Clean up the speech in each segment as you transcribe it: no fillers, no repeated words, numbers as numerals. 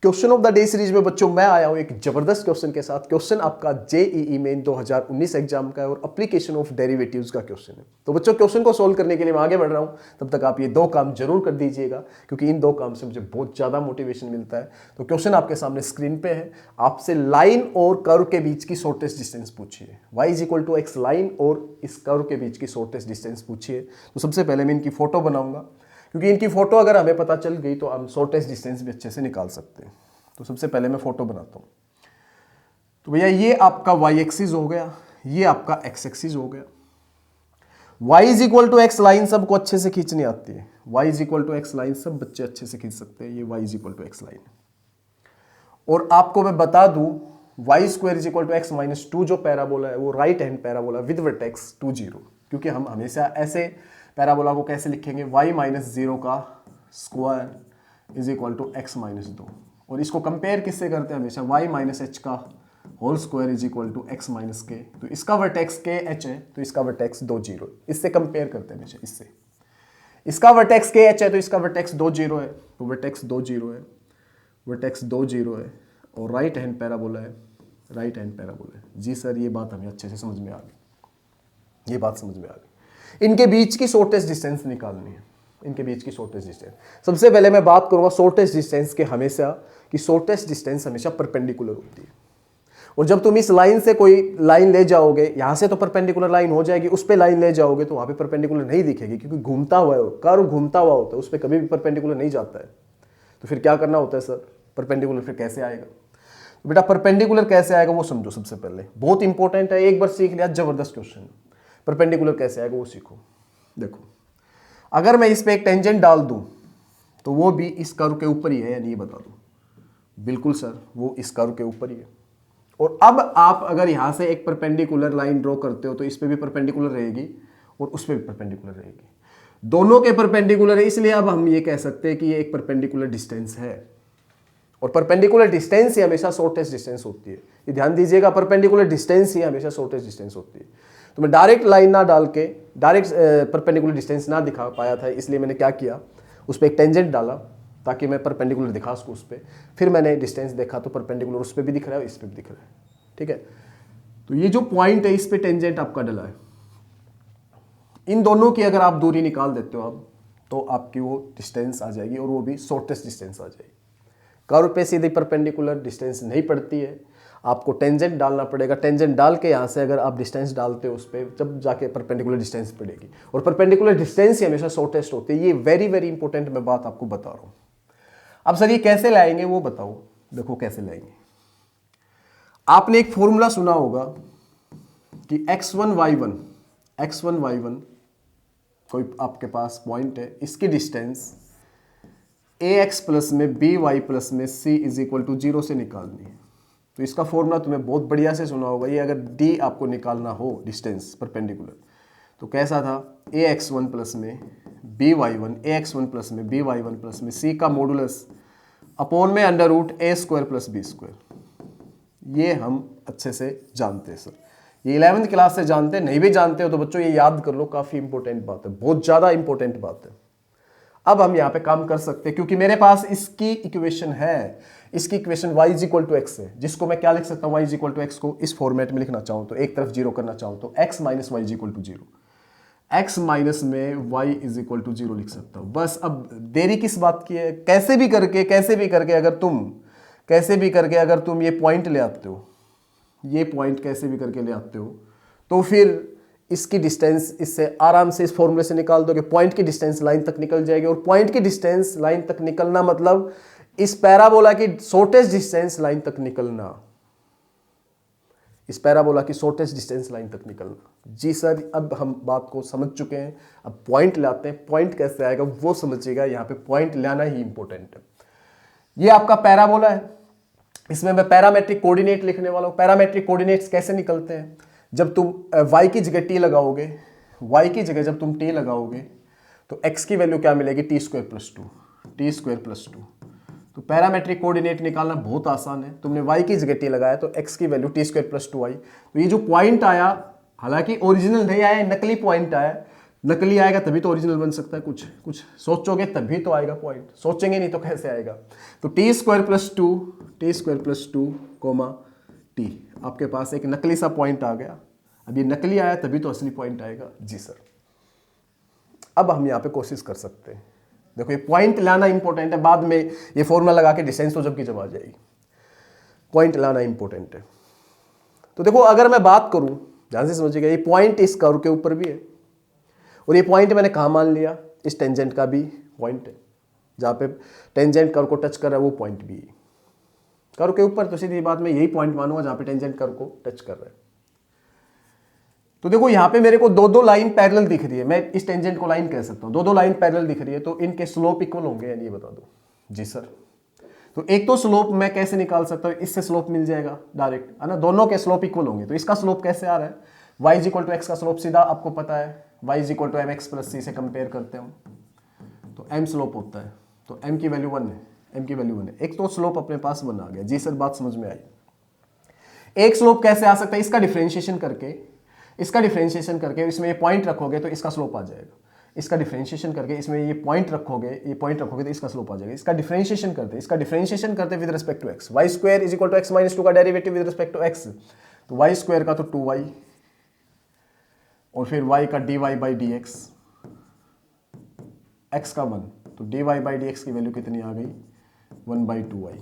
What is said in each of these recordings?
Question of the day series में बच्चों मैं आया हूं एक जबरदस्त क्वेश्चन के साथ। क्वेश्चन आपका जेईई मेन 2019 एग्जाम का है और एप्लीकेशन ऑफ डेरिवेटिव्स का क्वेश्चन है। तो बच्चों क्वेश्चन को सोल्व करने के लिए मैं आगे बढ़ रहा हूं, तब तक आप ये दो काम जरूर कर दीजिएगा क्योंकि इन दो काम से मुझे बहुत ज्यादा मोटिवेशन मिलता है। तो क्वेश्चन आपके सामने स्क्रीन पे है। आपसे लाइन और कर्व के बीच की शॉर्टेस्ट डिस्टेंस पूछिए। y is equal to x line और इस कर्व के बीच की शॉर्टेस्ट डिस्टेंस पूछिए। तो सबसे पहले मैं इनकी फोटो बनाऊंगा क्योंकि इनकी फोटो अगर हमें पता चल गई तो हम शॉर्टेस्ट डिस्टेंस भी अच्छे से निकाल सकते हैं। तो सबसे पहले मैं फोटो बनाता हूं। तो भैया ये आपका y एक्सिस हो गया, ये आपका x एक्सिस हो गया। y is equal to x line सबको अच्छे से खींचनी आती है। y is equal to x line सब बच्चे अच्छे से खींच सकते हैं। ये y is equal to x line और आपको मैं बता दूं y square is equal to x minus 2 जो पैराबोला है वो right hand parabola with vertex 2 0, क्योंकि हम हमेशा ऐसे पैराबोला को कैसे लिखेंगे y माइनस 0 का square is equal to x minus 2 और इसको कंपेयर किससे करते हैं हमेशा y माइनस एच का whole square is equal to x minus k. तो इसका वर्टेक्स के एच है तो इसका वर्टेक्स 2 0, इससे कंपेयर करते हैं हमेशा इससे। इसका वर्टेक्स के एच है तो इसका वर्टेक्स 2 0 है, तो वर्टेक्स 2 0 है, वर्टेक्स 2 0 है और राइट हैंड पैराबोला है, राइट हैंड पैराबोला है। जी सर ये बात हमें अच्छे से समझ में आ गई, ये बात समझ में आ गई। इनके बीच की शॉर्टेस्ट डिस्टेंस निकालनी है, इनके बीच की शॉर्टेस्ट डिस्टेंस। सबसे पहले मैं बात करूंगा शॉर्टेस्ट डिस्टेंस के हमेशा कि शॉर्टेस्ट डिस्टेंस हमेशा परपेंडिकुलर होती है। और जब तुम इस लाइन से कोई लाइन ले जाओगे, यहां से तो परपेंडिकुलर लाइन हो जाएगी, उस पे लाइन ले जाओगे तो वहां पे परपेंडिकुलर नहीं दिखेगी क्योंकि घूमता हुआ है, कर्व घूमता हुआ होता है, उस पे कभी भी परपेंडिकुलर नहीं जाता है। तो फिर क्या करना होता है सर, परपेंडिकुलर फिर कैसे आएगा? तो बेटा परपेंडिकुलर कैसे आएगा वो समझो सबसे पहले, बहुत इंपॉर्टेंट है, एक बार सीख लिया जबरदस्त क्वेश्चन। परपेंडिकुलर कैसे आएगा वो सीखो। देखो अगर मैं इस पे एक टेंजेंट डाल दूं तो वो भी इस कर्व के ऊपर ही है या नहीं बता दो। बिल्कुल सर वो इस कर्व के ऊपर ही है। और अब आप अगर यहां से एक परपेंडिकुलर लाइन ड्रॉ करते हो तो इस पे भी परपेंडिकुलर रहेगी और उस पे भी परपेंडिकुलर रहेगी, दोनों के परपेंडिकुलर है, इसलिए अब हम ये कह सकते हैं कि ये एक परपेंडिकुलर डिस्टेंस है। और परपेंडिकुलर डिस्टेंस ही हमेशा शॉर्टेस्ट डिस्टेंस होती है, ये ध्यान दीजिएगा, परपेंडिकुलर डिस्टेंस ही हमेशा शॉर्टेस्ट डिस्टेंस होती है। तो मैं डायरेक्ट लाइन ना डाल के डायरेक्ट परपेंडिकुलर डिस्टेंस ना दिखा पाया था, इसलिए मैंने क्या किया, उस पर एक टेंजेंट डाला ताकि मैं परपेंडिकुलर दिखा सकूँ उस पर। फिर मैंने डिस्टेंस देखा तो परपेंडिकुलर उस पर भी दिख रहा है, इस पर भी दिख रहा है, ठीक है। तो ये जो पॉइंट है इस पे टेंजेंट आपका डला है, इन दोनों की अगर आप दूरी निकाल देते हो अब तो आपकी वो डिस्टेंस आ जाएगी और वो भी शॉर्टेस्ट डिस्टेंस आ जाएगी। कर्व पे सीधी परपेंडिकुलर डिस्टेंस नहीं पड़ती है, आपको टेंजेंट डालना पड़ेगा। टेंजेंट डाल के यहाँ से अगर आप डिस्टेंस डालते हो उस पर, जब जाके परपेंडिकुलर डिस्टेंस पड़ेगी। और परपेंडिकुलर डिस्टेंस ही हमेशा शॉर्टेस्ट होती है, ये वेरी वेरी इंपॉर्टेंट मैं बात आपको बता रहा हूँ। अब सर ये कैसे लाएंगे वो बताओ। देखो कैसे लाएंगे, आपने एक फॉर्मूला सुना होगा कि x1 y1 कोई आपके पास पॉइंट है, इसकी डिस्टेंस ax प्लस में by प्लस में c इज इक्वल टू 0 से निकालनी है। तो इसका फॉर्मूला तुम्हें बहुत बढ़िया से सुना होगा। ये अगर d आपको निकालना हो डिस्टेंस परपेंडिकुलर तो कैसा था, ax1 प्लस में ax1 प्लस में by1 प्लस में c का मॉडुलस अपॉन में under root a square plus b square. ये हम अच्छे से जानते हैं सर, ये 11th क्लास से जानते हैं। नहीं भी जानते हो तो बच्चों ये याद कर लो, काफी इंपॉर्टेंट बात है, बहुत ज्यादा इंपॉर्टेंट बात है। अब हम यहाँ पे काम कर सकते हैं क्योंकि मेरे पास इसकी इक्वेशन है, इसकी equation y is equal to x है, जिसको मैं क्या लिख सकता हूँ, y is equal to x को इस फॉर्मेट में लिखना चाहूँ तो एक तरफ जीरो करना चाहूँ तो x minus y is equal to 0, x minus में y इज इक्वल टू 0 लिख सकता हूँ। बस अब देरी किस बात की है, कैसे भी करके अगर तुम ये पॉइंट ले आते हो, ये पॉइंट कैसे भी करके ले आते हो तो फिर इसकी डिस्टेंस इससे आराम से इस फॉर्मूले से निकाल दोगे। पॉइंट की डिस्टेंस लाइन तक निकल जाएगी और पॉइंट की डिस्टेंस लाइन तक निकलना मतलब इस पैराबोला की शॉर्टेस्ट डिस्टेंस लाइन तक निकलना, इस पैराबोला की शॉर्टेस्ट डिस्टेंस लाइन तक निकलना। जी सर अब हम बात को समझ चुके हैं, अब पॉइंट लाते हैं। पॉइंट कैसे आएगा वो समझिएगा, यहाँ पे पॉइंट लाना ही इंपॉर्टेंट है। ये आपका पैराबोला है, इसमें मैं पैरामेट्रिक कोऑर्डिनेट लिखने वाला हूँ। पैरामेट्रिक कोऑर्डिनेट्स कैसे निकलते हैं, जब तुम y की जगह t लगाओगे, y की जगह जब तुम t लगाओगे तो x की वैल्यू क्या मिलेगी, t स्क्वायर प्लस 2। तो पैरामेट्रिक कोऑर्डिनेट निकालना बहुत आसान है। तुमने y की जगह t लगाया तो x की वैल्यू t स्क्वायर प्लस 2 आई। तो ये जो पॉइंट आया, हालांकि ओरिजिनल नहीं आया, नकली पॉइंट आया, नकली आएगा तभी तो ओरिजिनल बन सकता है। कुछ कुछ सोचोगे तभी तो आएगा पॉइंट, सोचेंगे नहीं तो कैसे आएगा। तो T square plus two comma T, आपके पास एक नकली सा पॉइंट आ गया। अब ये नकली आया तभी तो असली पॉइंट आएगा। जी सर। अब हम यहाँ पे कोशिश कर सकते हैं। देखो ये पॉइंट लाना इंपॉर्टेंट है, बाद में ये फॉर्मूला लगा के डिस्टेंस तो जब की जब आ जाएगी। पॉइंट लाना इंपॉर्टेंट है। तो देखो अगर मैं बात करूं, ध्यान से समझिएगा, ये पॉइंट इस कर्व के ऊपर भी है और ये पॉइंट मैंने कहाँ मान लिया, इस टेंजेंट का भी पॉइंट है। जहाँ पे टेंजेंट कर्व को टच कर रहा है वो पॉइंट भी है कर्व के ऊपर, तो सीधी बात मैं यही पॉइंट मानूंगा जहाँ पे टेंजेंट कर्व को टच कर रहा है। तो देखो यहाँ पे मेरे को दो दो लाइन पैरेलल दिख रही है, मैं इस टेंजेंट को लाइन कह सकता हूँ, दो दो लाइन पैरेलल दिख रही है, तो इनके स्लोप इक्वल होंगे यानी ये बता दो। जी सर। तो एक तो स्लोप मैं कैसे निकाल सकता हूँ, इससे स्लोप मिल जाएगा डायरेक्ट, है ना, दोनों के स्लोप इक्वल होंगे। तो इसका स्लोप कैसे आ रहा है, y is equal to x का स्लोप सीधा आपको पता है, y is equal to m x plus c से कंपेयर करते हैं तो m स्लोप होता है, तो m की वैल्यू 1 है, m की वैल्यू 1 है। एक तो स्लोप अपने पास 1 आ गया। जी सर, बात समझ में आई। एक स्लोप कैसे आ सकता है, इसका डिफरेंशिएशन करके इसमें ये पॉइंट रखोगे तो इसका स्लोप आ जाएगा। इसका डिफरेंशिएशन करके इसमें ये पॉइंट रखोगे तो इसका स्लोप आ जाएगा। इसका डिफरेंशिएशन करते with respect to x, y square is equal to x minus 2 का derivative with respect to x, तो वाई स्क्वायर का तो 2y और फिर y का dy by d x, x का 1, तो dy बाई डी एक्स की वैल्यू कितनी आ गई 1/2y।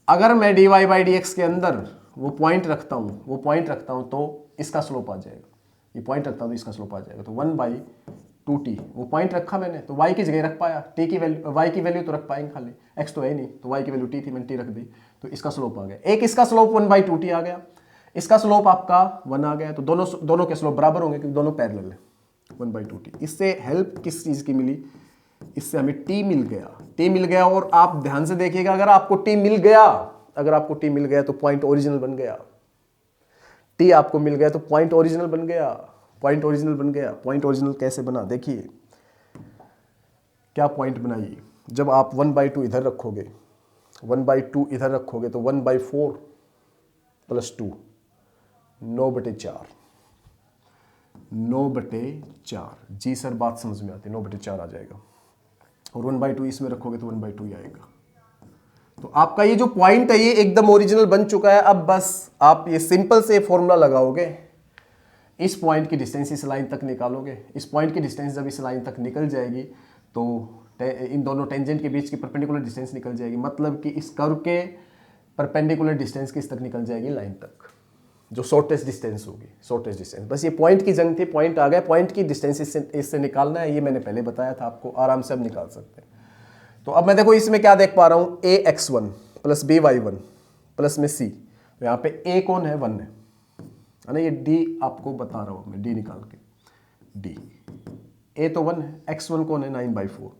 अगर मैं dy बाई डी एक्स के अंदर वो पॉइंट रखता हूं तो इसका स्लोप आ जाएगा। ये पॉइंट रखता हूं तो इसका स्लोप आ जाएगा, तो 1/2t, वो पॉइंट रखा मैंने तो y की जगह रख पाया, t की वैल्यू, y की वैल्यू तो रख पाएंगे खाली, x तो है नहीं, तो y की वैल्यू t थी, मैंने t रख दी, तो इसका स्लोप आ गया। एक इसका स्लोप 1/2t आ गया, इसका स्लोप आपका 1 आ गया, तो दोनों के स्लोप बराबर होंगे क्योंकि दोनों पैरेलल है। 1/2t, इससे हेल्प किस चीज की मिली, इससे हमें t मिल गया। और आप ध्यान से देखिएगा, अगर आपको t मिल गया तो पॉइंट ओरिजिनल बन गया। t आपको मिल गया तो पॉइंट ओरिजिनल बन गया। पॉइंट ओरिजिनल कैसे बना, देखिए क्या पॉइंट बनाइए। जब आप 1/2 इधर रखोगे, 1/2 तो 1/4 प्लस 2, 9/4। जी सर, बात समझ में आती है, 9/4 आ जाएगा। और 1/2 इसमें रखोगे तो 1/2 ही आएगा। तो आपका ये जो पॉइंट है ये एकदम ओरिजिनल बन चुका है। अब बस आप ये सिंपल से फॉर्मूला लगाओगे, इस पॉइंट की डिस्टेंस इस लाइन तक निकालोगे, इस पॉइंट की डिस्टेंस जब इस लाइन तक निकल जाएगी तो इन दोनों टेंजेंट के बीच की परपेंडिकुलर डिस्टेंस निकल जाएगी, मतलब कि इस कर्व के परपेंडिकुलर डिस्टेंस किस तक निकल जाएगी, लाइन तक, जो शॉर्टेस्ट डिस्टेंस होगी। बस ये पॉइंट की जंग थी, पॉइंट आ गया, पॉइंट की डिस्टेंस इससे निकालना है, ये मैंने पहले बताया था आपको, आराम से अब निकाल सकते हैं। तो अब मैं देखो इसमें क्या देख पा रहा हूं, ax1 प्लस by1 प्लस में c, तो यहाँ पे a कौन है, 1 है ना, ये d आपको बता रहा हूं मैं, d निकाल के, d a तो 1 है, x1 कौन है 9/4,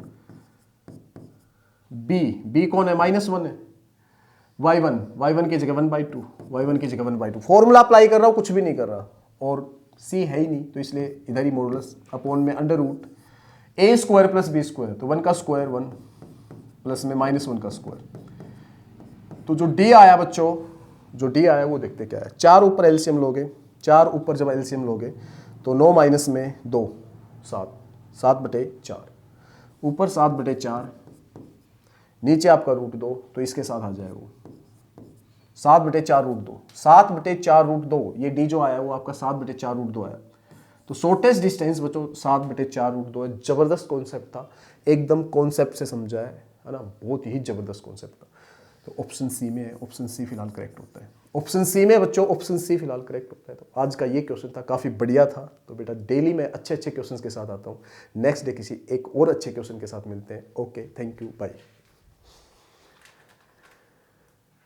b कौन है -1 है, y1 की जगह 1/2, फॉर्मूला अप्लाई कर रहा हूं, कुछ भी नहीं कर रहा, और c है ही नहीं तो इसलिए इधर ही मॉडुलस अपॉन में under root a square plus b square, तो 1 का स्क्वायर 1 प्लस में -1 का स्क्वायर। तो जो d आया बच्चों, वो देखते क्या है, 4 ऊपर एलसीएम लोगे, 4 ऊपर जब एलसीएम लोगे तो 9 माइनस में 2 7/4, ऊपर 7/4, नीचे आपका √2, तो इसके साथ आ जाएगा 7/4√2, ये d जो आया वो आपका 7/4√2 आया। तो शॉर्टेस्ट डिस्टेंस बच्चों 7/4√2 है। जबरदस्त कॉन्सेप्ट था, एकदम कॉन्सेप्ट से समझा है ना, बहुत ही जबरदस्त कॉन्सेप्ट था। तो ऑप्शन सी में है, ऑप्शन सी फिलहाल करेक्ट होता है, ऑप्शन सी में बच्चों, ऑप्शन सी फिलहाल करेक्ट होता है। तो आज का ये क्वेश्चन था, काफ़ी बढ़िया था। तो बेटा डेली मैं अच्छे क्वेश्चंस के साथ आता हूँ, नेक्स्ट डे किसी एक और अच्छे क्वेश्चन के साथ मिलते हैं। Okay, thank you, bye.